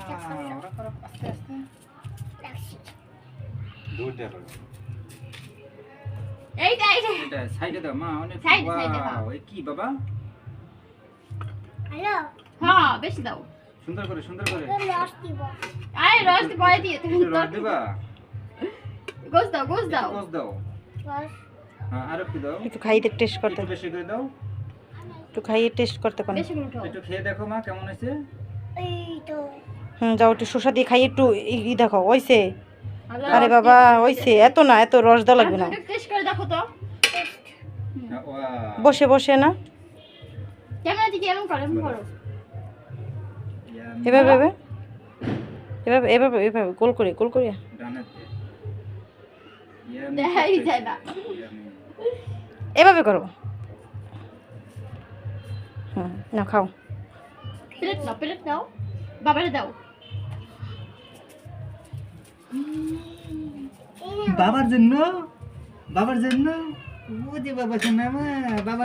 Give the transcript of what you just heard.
ওরা করো আস্তে আস্তে দূর দেখো এইটা এটা সাইডে দাও মা অনেক সাইডে দাও। ওই কি বাবা হ্যালো হ্যাঁ বেশি দাও সুন্দর করে রস দিব আরে রস পরে দিয়ে তুমি একটু রস দিবা গোস দাও রস দাও রস হ্যাঁ আর একটু দাও একটু খাইয়ে টেস্ট করতে, একটু বেশি করে দাও একটু খাইয়ে টেস্ট করতে কোন। বেশি করে উঠাও একটু খেয়ে দেখো মা কেমন হয়েছে এই তো যাও একটু শসা দিয়ে খাইয়ে একটু ই দেখো ওইছে। আল্লাহ, আরে বাবা ওইছে, এত না, এত রস দেওয়া লাগবে না। টেস্ট করে দেখো তো ওয়া বসে বসে না, ক্যামেরা দিকে এমন করো এভাবে এভাবে এভাবে এভাবে এভাবে গোল করে ডানাতে দেখাই যায় না এভাবে করো। না খাও। প্লেট নাও বাবারে দাও বাবার জন্য ও যে বাবা শোনা মা বাবা